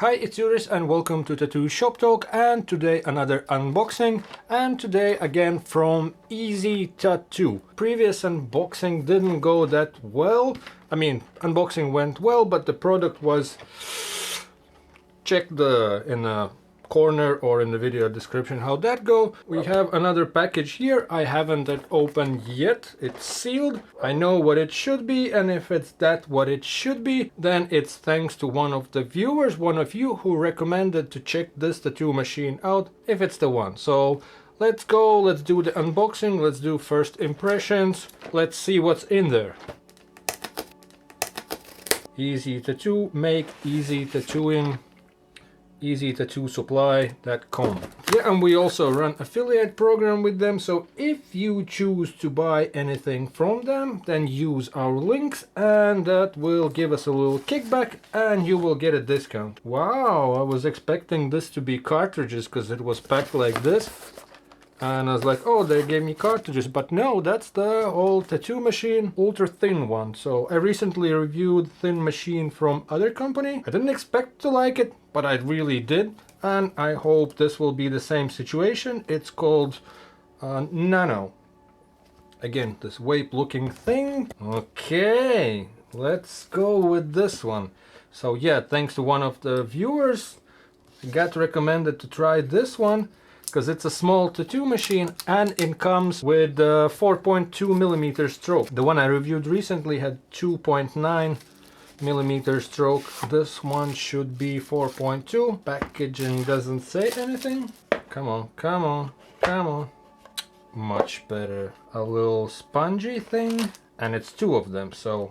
Hi, it's Juris and welcome to Tattoo Shop Talk, and today another unboxing, and today again from Easy Tattoo. Previous unboxing didn't go that well. I mean, unboxing went well, but the product was... check in the corner or in the video description how that go. We have another package here. I haven't it opened yet. It's sealed. I know what it should be, and if it's that what it should be, then it's thanks to one of the viewers, one of you, who recommended to check this tattoo machine out if it's the one. So let's go, let's do the unboxing, let's do first impressions, let's see what's in there. Easy Tattoo, make easy tattooing. easytattoosupply.com. Yeah, and we also run affiliate program with them, so if you choose to buy anything from them, then use our links and that will give us a little kickback and you will get a discount. Wow, I was expecting this to be cartridges because it was packed like this. And I was like, oh, they gave me cartridges, but no, that's the old tattoo machine, ultra thin one. So I recently reviewed thin machine from other company. I didn't expect to like it, but I really did. And I hope this will be the same situation. It's called Nano. Again, this vape looking thing. Okay, let's go with this one. So yeah, thanks to one of the viewers, I got recommended to try this one, because it's a small tattoo machine and it comes with 4.2 millimeter stroke. The one I reviewed recently had 2.9 millimeter stroke. This one should be 4.2. Packaging doesn't say anything. Come on, come on, come on. Much better. A little spongy thing, and it's two of them, so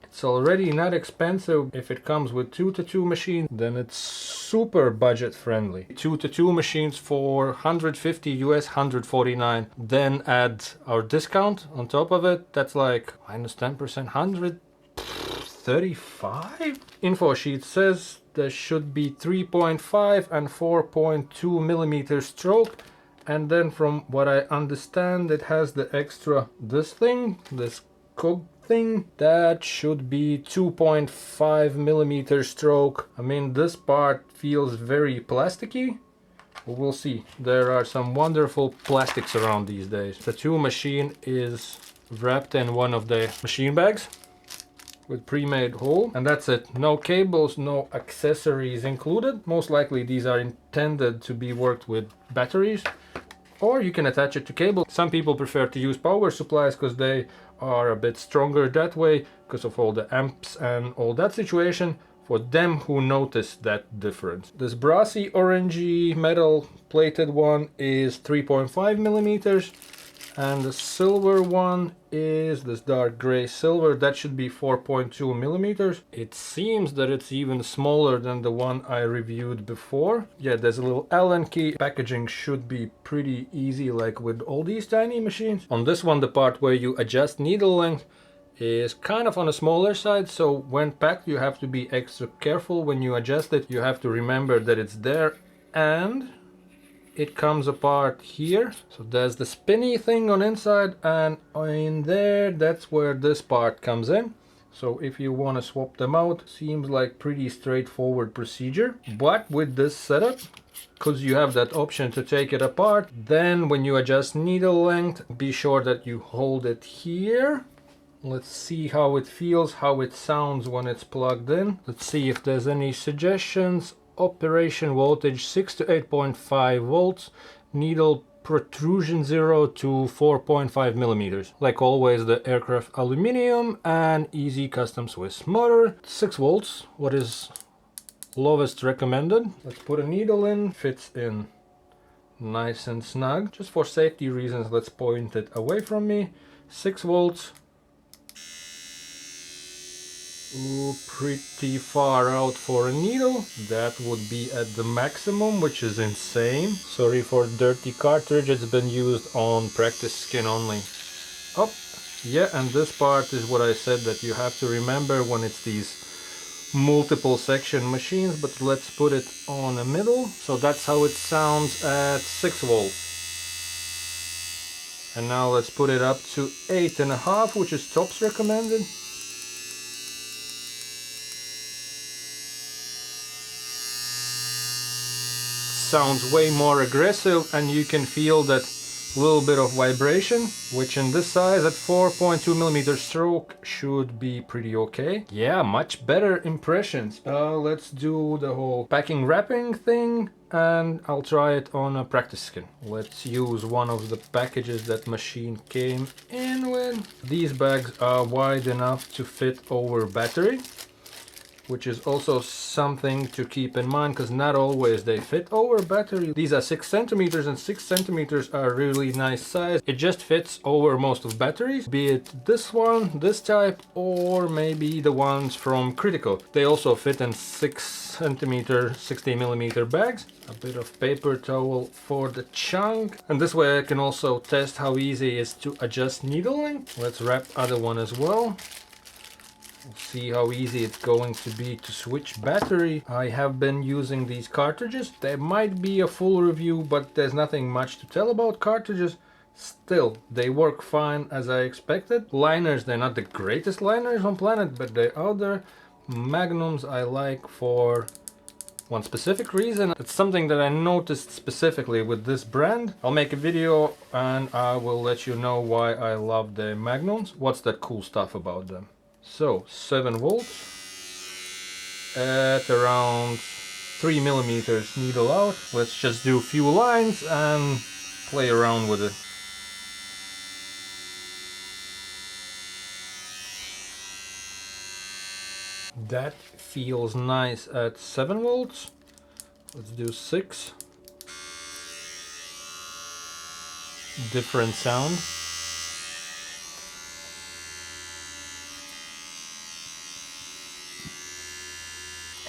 it's already not expensive. If it comes with two tattoo machines, then it's super budget friendly. Two tattoo machines for 150 US, 149. Then add our discount on top of it. That's like minus 10%, 135? Info sheet says there should be 3.5 and 4.2 millimeter stroke. And then from what I understand, it has the extra, this thing, this cog thing, that should be 2.5 millimeter stroke. I mean, this part feels very plasticky. We'll see. There are some wonderful plastics around these days. The tattoo machine is wrapped in one of the machine bags with pre-made hole, and that's it. No cables, no accessories included. Most likely these are intended to be worked with batteries, or you can attach it to cable. Some people prefer to use power supplies because they are a bit stronger that way because of all the amps and all that situation. For them who notice that difference. This brassy orangey metal plated one is 3.5 millimeters, and the silver one is this dark gray silver. That should be 4.2 millimeters. It seems that it's even smaller than the one I reviewed before. Yeah, there's a little Allen key. Packaging should be pretty easy, like with all these tiny machines. On this one, the part where you adjust needle length is kind of on a smaller side, so when packed you have to be extra careful when you adjust it. You have to remember that it's there, and it comes apart here. So there's the spinny thing on inside, and in there, that's where this part comes in. So if you want to swap them out, seems like pretty straightforward procedure. But with this setup, because you have that option to take it apart, then when you adjust needle length, be sure that you hold it here. Let's see how it feels, how it sounds when it's plugged in. Let's see if there's any suggestions. Operation voltage 6 to 8.5 volts. Needle protrusion 0 to 4.5 millimeters. Like always, the aircraft aluminum and easy custom Swiss motor. 6 volts, what is lowest recommended. Let's put a needle in. Fits in nice and snug. Just for safety reasons, let's point it away from me. 6 volts. Ooh, pretty far out for a needle. That would be at the maximum, which is insane. Sorry for dirty cartridge, it's been used on practice skin only. Oh, yeah, and this part is what I said that you have to remember when it's these multiple section machines, but let's put it on the middle. So that's how it sounds at 6 volts. And now let's put it up to 8.5, which is tops recommended. sounds way more aggressive, and you can feel that little bit of vibration, which in this size at 4.2mm stroke should be pretty okay. Yeah, much better impressions. Let's do the whole packing wrapping thing, and I'll try it on a practice skin. Let's use one of the packages that machine came in with. These bags are wide enough to fit over battery, which is also something to keep in mind, because not always they fit over battery. These are 6 centimeters, and 6 centimeters are really nice size. It just fits over most of batteries, be it this one, this type, or maybe the ones from Critical. They also fit in 6 centimeter, 60mm bags. A bit of paper towel for the chunk. And this way I can also test how easy it is to adjust needle length. Let's wrap other one as well. We'll see how easy it's going to be to switch battery. I have been using these cartridges. There might be a full review, but there's nothing much to tell about cartridges. Still, they work fine as I expected. Liners, they're not the greatest liners on planet, but they're out there. Magnums I like for one specific reason. It's something that I noticed specifically with this brand. I'll make a video and I will let you know why I love the Magnums. What's that cool stuff about them? So 7 volts at around 3mm needle out. Let's just do a few lines and play around with it. That feels nice at 7 volts. Let's do 6. Different sound.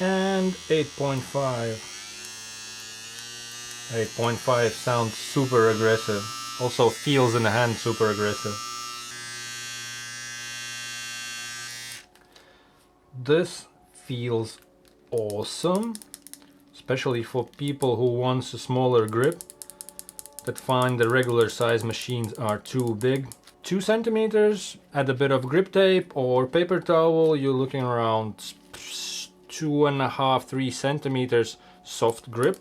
And 8.5. 8.5 sounds super aggressive. Also feels in the hand super aggressive. This feels awesome, especially for people who want a smaller grip, that find the regular size machines are too big. 2 centimeters, add a bit of grip tape or paper towel, you're looking around 2.5–3 centimeters soft grip.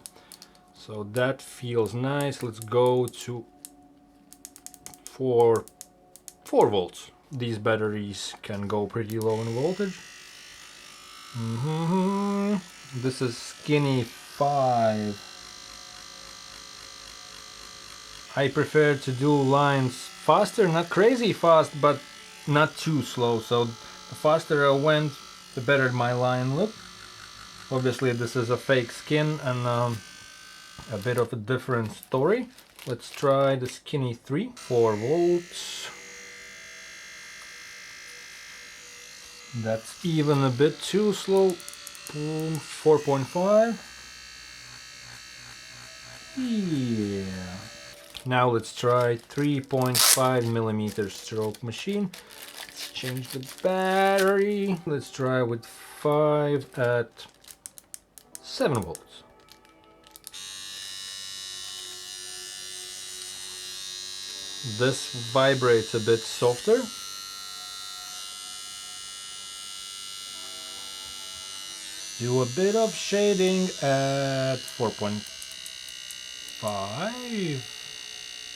So that feels nice. Let's go to 4 volts. These batteries can go pretty low in voltage. This is skinny 5. I prefer to do lines faster, not crazy fast, but not too slow. So the faster I went, the better my line looked. Obviously this is a fake skin and a bit of a different story. Let's try the skinny 3, 4 volts. That's even a bit too slow. 4.5. Yeah. Now let's try 3.5mm stroke machine. Let's change the battery. Let's try with 5 at 7 volts. This vibrates a bit softer. Do a bit of shading at 4.5.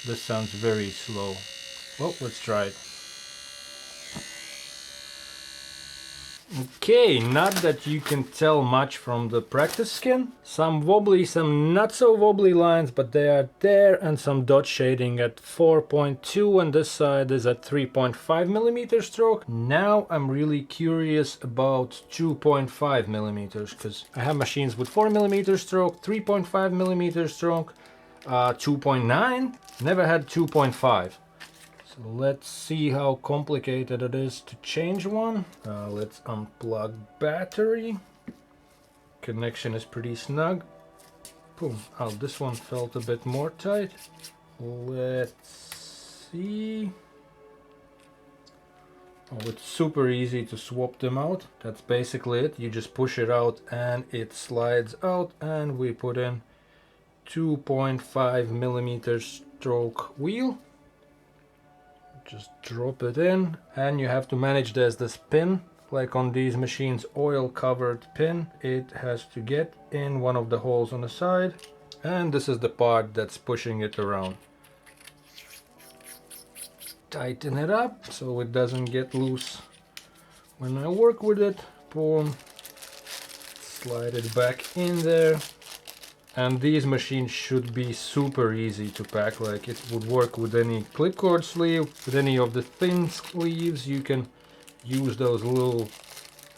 This sounds very slow. Well, let's try it. Okay, not that you can tell much from the practice skin. Some wobbly, some not so wobbly lines, but they are there, and some dot shading at 4.2, and this side is at 3.5mm stroke. Now I'm really curious about 2.5mm, because I have machines with 4mm stroke, 3.5mm stroke, 2.9, never had 2.5. So let's see how complicated it is to change one. Let's unplug battery. Connection is pretty snug. Boom. Oh, this one felt a bit more tight. Let's see. Oh, it's super easy to swap them out. That's basically it. You just push it out and it slides out, and we put in 2.5mm stroke wheel. Just drop it in, and you have to manage this pin, like on these machines, oil covered pin. It has to get in one of the holes on the side, and this is the part that's pushing it around. Tighten it up so it doesn't get loose when I work with it. Boom. Slide it back in there. And these machines should be super easy to pack, like it would work with any clipcord sleeve, with any of the thin sleeves. You can use those little,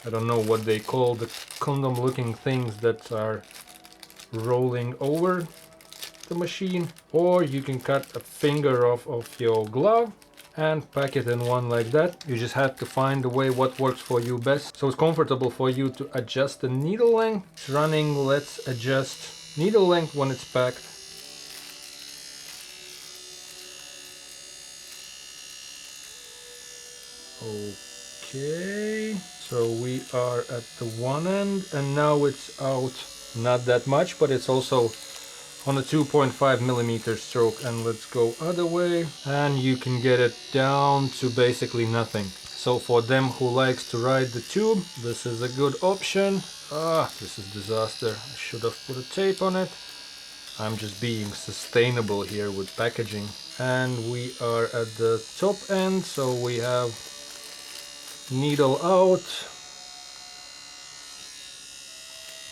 I don't know what they call, the condom looking things that are rolling over the machine, or you can cut a finger off of your glove and pack it in one like that. You just have to find the way what works for you best, so it's comfortable for you to adjust the needle length. It's running, let's adjust needle length when it's packed. Okay, so we are at the one end and now it's out, not that much, but it's also on a 2.5 millimeter stroke. And let's go other way and you can get it down to basically nothing. So for them who likes to ride the tube, this is a good option. This is disaster. I should have put a tape on it. I'm just being sustainable here with packaging. And we are at the top end, so we have needle out.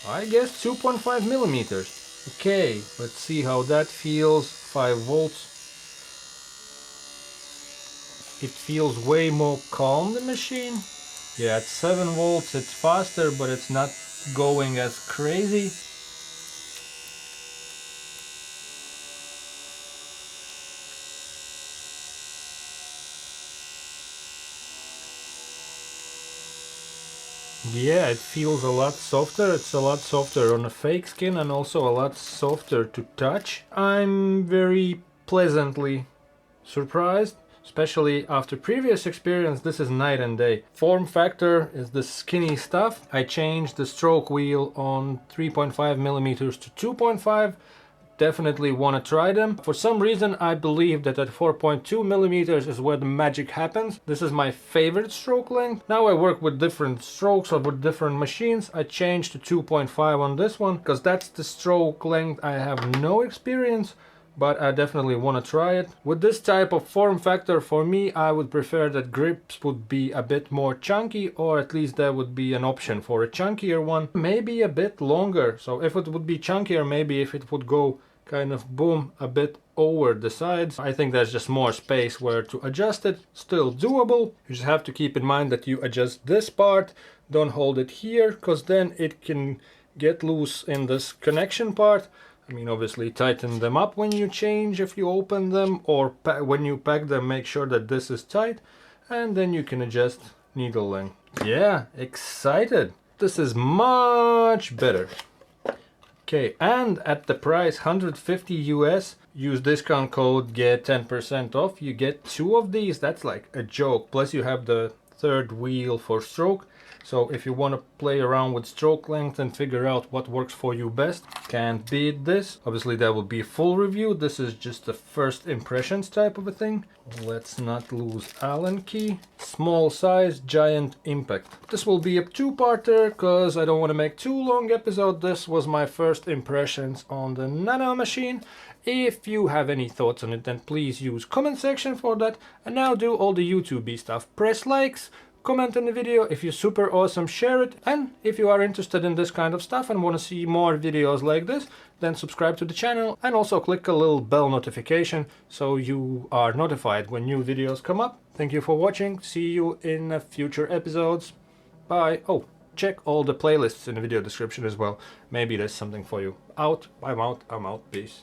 I guess 2.5 millimeters. Okay, let's see how that feels. 5 volts. It feels way more calm, the machine. Yeah, at 7 volts it's faster, but it's not going as crazy. Yeah, it feels a lot softer. It's a lot softer on a fake skin and also a lot softer to touch. I'm very pleasantly surprised, especially after previous experience. This is night and day. Form factor is the skinny stuff. I changed the stroke wheel on 3.5 millimeters to 2.5. Definitely want to try them. For some reason I believe that at 4.2 millimeters is where the magic happens. This is my favorite stroke length. Now I work with different strokes or with different machines. I changed to 2.5 on this one because that's the stroke length I have no experience, but I definitely want to try it. With this type of form factor, for me, I would prefer that grips would be a bit more chunky, or at least there would be an option for a chunkier one, maybe a bit longer. So if it would be chunkier, maybe if it would go kind of boom a bit over the sides, I think there's just more space where to adjust it. Still doable. You just have to keep in mind that you adjust this part, don't hold it here, because then it can get loose in this connection part. I mean, obviously tighten them up when you change, if you open them, or when you pack them, make sure that this is tight, and then you can adjust needle length. Yeah, excited. This is much better. Okay, and at the price 150 US, use discount code, get 10% off. You get 2 of these. That's like a joke. Plus you have the third wheel for stroke. So if you want to play around with stroke length and figure out what works for you best, can't beat this. Obviously there will be a full review. This is just the first impressions type of a thing. Let's not lose Allen key. Small size, giant impact. This will be a 2-parter because I don't want to make too long episode. This was my first impressions on the Nano machine. If you have any thoughts on it, then please use comment section for that. And now do all the YouTube-y stuff. Press likes, comment on the video. If you're super awesome, share it. And if you are interested in this kind of stuff and want to see more videos like this, then subscribe to the channel and also click a little bell notification so you are notified when new videos come up. Thank you for watching. See you in future episodes. Bye. Oh, check all the playlists in the video description as well. Maybe there's something for you. I'm out. Peace.